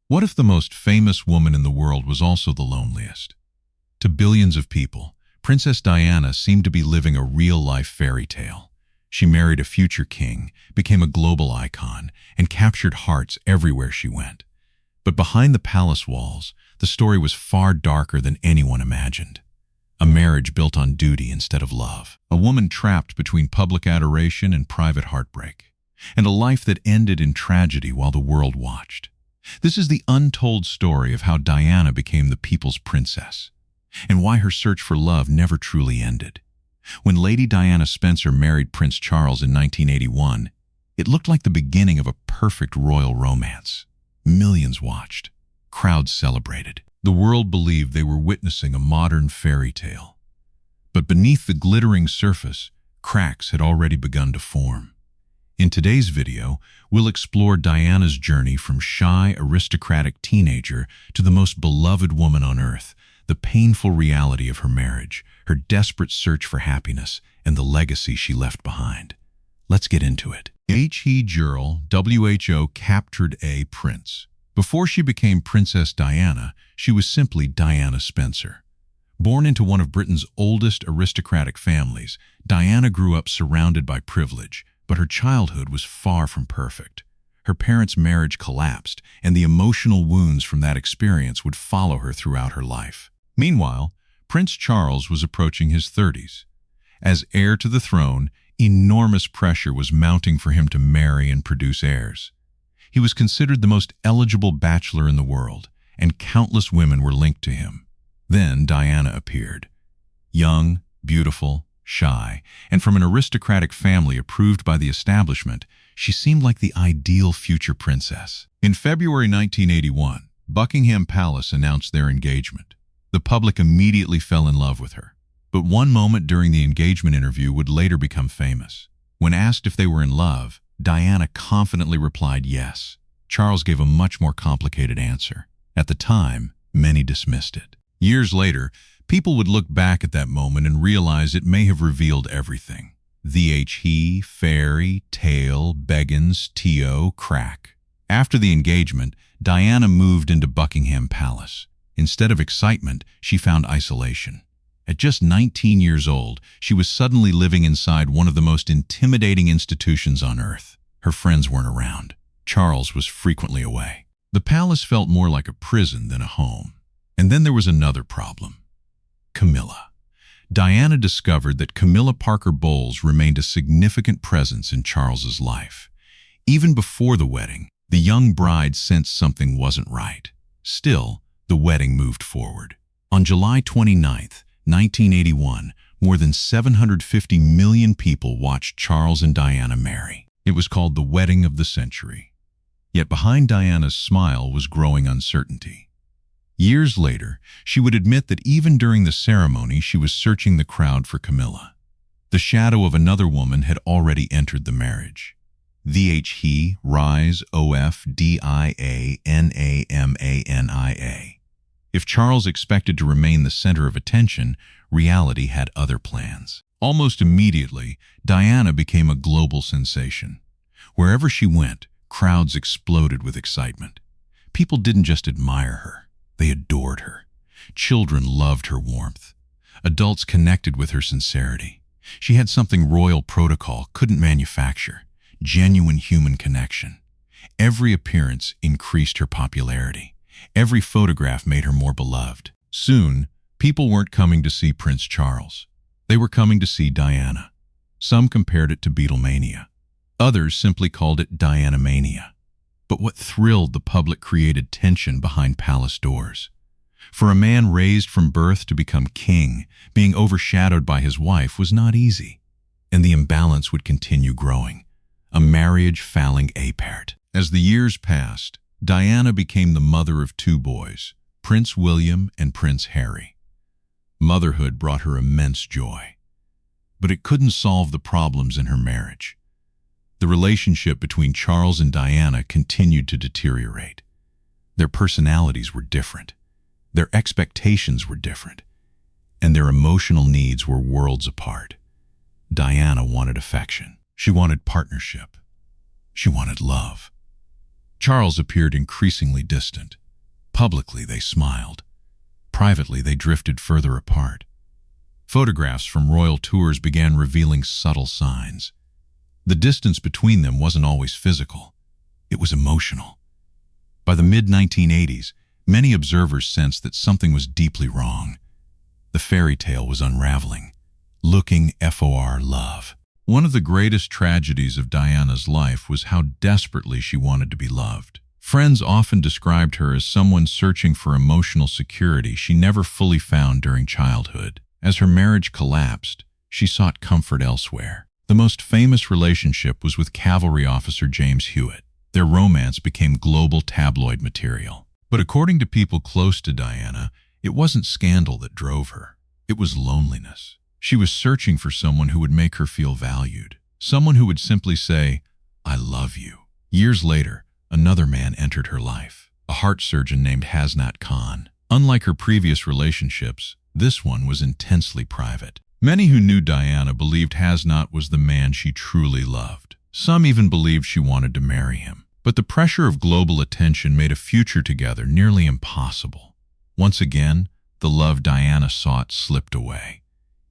What if the most famous woman in the world was also the loneliest? To billions of people, Princess Diana seemed to be living a real-life fairy tale. She married a future king, became a global icon, and captured hearts everywhere she went. But behind the palace walls, the story was far darker than anyone imagined. A marriage built on duty instead of love. A woman trapped between public adoration and private heartbreak. And a life that ended in tragedy while the world watched. This is the untold story of how Diana became the people's princess, and why her search for love never truly ended. When Lady Diana Spencer married Prince Charles in 1981, it looked like the beginning of a perfect royal romance. Millions watched. Crowds celebrated. The world believed they were witnessing a modern fairy tale. But beneath the glittering surface, cracks had already begun to form. In today's video, we'll explore Diana's journey from shy, aristocratic teenager to the most beloved woman on earth, the painful reality of her marriage, her desperate search for happiness, and the legacy she left behind. Let's get into it. H.E. Jurel, WHO, captured a prince. Before she became Princess Diana, she was simply Diana Spencer. Born into one of Britain's oldest aristocratic families, Diana grew up surrounded by privilege, but her childhood was far from perfect. Her parents' marriage collapsed, and the emotional wounds from that experience would follow her throughout her life. Meanwhile, Prince Charles was approaching his 30s. As heir to the throne, enormous pressure was mounting for him to marry and produce heirs. He was considered the most eligible bachelor in the world, and countless women were linked to him. Then Diana appeared. Young, beautiful, shy, and from an aristocratic family approved by the establishment, she seemed like the ideal future princess. In February 1981, Buckingham Palace announced their engagement. The public immediately fell in love with her. But one moment during the engagement interview would later become famous. When asked if they were in love, Diana confidently replied yes. Charles gave a much more complicated answer. At the time, many dismissed it. Years later, people would look back at that moment and realize it may have revealed everything. He, fairy, tale, beggins, T.O., crack. After the engagement, Diana moved into Buckingham Palace. Instead of excitement, she found isolation. At just 19 years old, she was suddenly living inside one of the most intimidating institutions on earth. Her friends weren't around. Charles was frequently away. The palace felt more like a prison than a home. And then there was another problem. Camilla. Diana discovered that Camilla Parker Bowles remained a significant presence in Charles's life. Even before the wedding, the young bride sensed something wasn't right. Still, the wedding moved forward. On July 29, 1981, more than 750 million people watched Charles and Diana marry. It was called the wedding of the century. Yet behind Diana's smile was growing uncertainty. Years later, she would admit that even during the ceremony, she was searching the crowd for Camilla. The shadow of another woman had already entered the marriage. He, Rise, Ofdianamania. If Charles expected to remain the center of attention, reality had other plans. Almost immediately, Diana became a global sensation. Wherever she went, crowds exploded with excitement. People didn't just admire her. They adored her. Children loved her warmth. Adults connected with her sincerity. She had something royal protocol couldn't manufacture: genuine human connection. Every appearance increased her popularity. Every photograph made her more beloved. Soon, people weren't coming to see Prince Charles. They were coming to see Diana. Some compared it to Beatlemania. Others simply called it Dianamania. But what thrilled the public created tension behind palace doors. For a man raised from birth to become king, being overshadowed by his wife was not easy. And the imbalance would continue growing. A marriage falling apart. As the years passed, Diana became the mother of two boys, Prince William and Prince Harry. Motherhood brought her immense joy. But it couldn't solve the problems in her marriage. The relationship between Charles and Diana continued to deteriorate. Their personalities were different. Their expectations were different. And their emotional needs were worlds apart. Diana wanted affection. She wanted partnership. She wanted love. Charles appeared increasingly distant. Publicly, they smiled. Privately, they drifted further apart. Photographs from royal tours began revealing subtle signs. The distance between them wasn't always physical. It was emotional. By the mid-1980s, many observers sensed that something was deeply wrong. The fairy tale was unraveling. Looking for love. One of the greatest tragedies of Diana's life was how desperately she wanted to be loved. Friends often described her as someone searching for emotional security she never fully found during childhood. As her marriage collapsed, she sought comfort elsewhere. The most famous relationship was with cavalry officer James Hewitt. Their romance became global tabloid material. But according to people close to Diana, it wasn't scandal that drove her. It was loneliness. She was searching for someone who would make her feel valued. Someone who would simply say, "I love you." Years later, another man entered her life, a heart surgeon named Hasnat Khan. Unlike her previous relationships, this one was intensely private. Many who knew Diana believed Hasnat was the man she truly loved. Some even believed she wanted to marry him. But the pressure of global attention made a future together nearly impossible. Once again, the love Diana sought slipped away.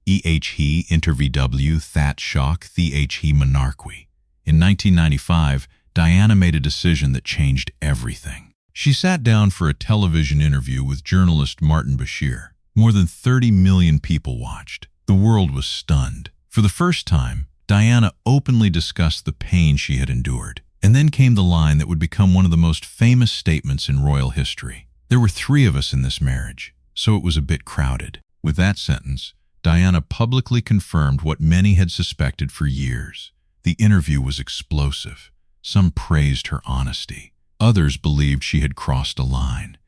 He intervw that shock he monarchy. In 1995, Diana made a decision that changed everything. She sat down for a television interview with journalist Martin Bashir. More than 30 million people watched. The world was stunned. For the first time, Diana openly discussed the pain she had endured. And then came the line that would become one of the most famous statements in royal history. "There were 3 of us in this marriage, so it was a bit crowded." With that sentence, Diana publicly confirmed what many had suspected for years. The interview was explosive. Some praised her honesty. Others believed she had crossed a line.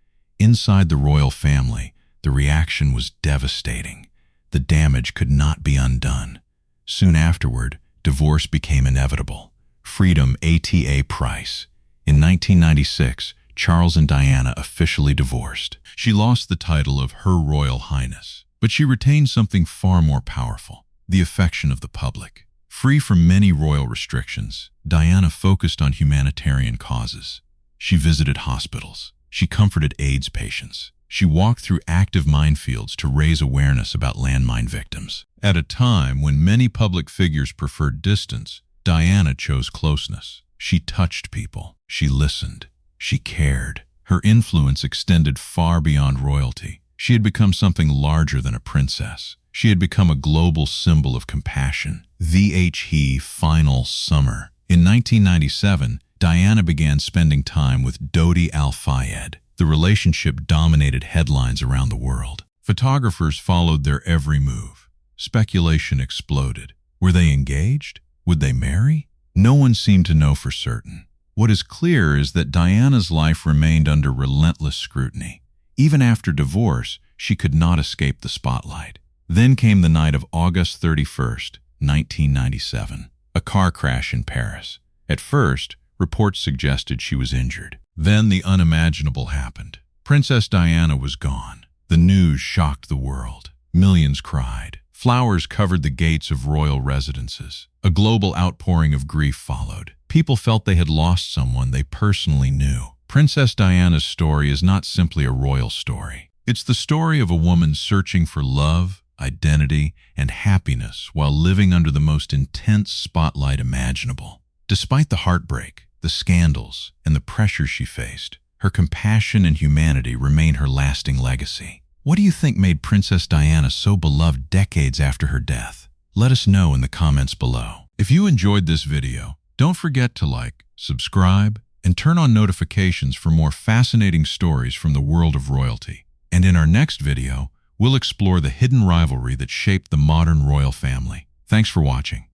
Inside the royal family, the reaction was devastating. The damage could not be undone. Soon afterward, divorce became inevitable. Freedom ata price. In 1996, Charles and Diana officially divorced. She lost the title of Her Royal Highness, but she retained something far more powerful, the affection of the public. Free from many royal restrictions, Diana focused on humanitarian causes. She visited hospitals. She comforted AIDS patients. She walked through active minefields to raise awareness about landmine victims. At a time when many public figures preferred distance, Diana chose closeness. She touched people. She listened. She cared. Her influence extended far beyond royalty. She had become something larger than a princess. She had become a global symbol of compassion. The final summer. In 1997, Diana began spending time with Dodi Al-Fayed. The relationship dominated headlines around the world. Photographers followed their every move. Speculation exploded. Were they engaged? Would they marry? No one seemed to know for certain. What is clear is that Diana's life remained under relentless scrutiny. Even after divorce, she could not escape the spotlight. Then came the night of August 31st, 1997, a car crash in Paris. At first, reports suggested she was injured. Then the unimaginable happened. Princess Diana was gone. The news shocked the world. Millions cried. Flowers covered the gates of royal residences. A global outpouring of grief followed. People felt they had lost someone they personally knew. Princess Diana's story is not simply a royal story. It's the story of a woman searching for love, identity, and happiness while living under the most intense spotlight imaginable. Despite the heartbreak, the scandals, and the pressure she faced, her compassion and humanity remain her lasting legacy. What do you think made Princess Diana so beloved decades after her death? Let us know in the comments below. If you enjoyed this video, don't forget to like, subscribe, and turn on notifications for more fascinating stories from the world of royalty. And in our next video, we'll explore the hidden rivalry that shaped the modern royal family. Thanks for watching.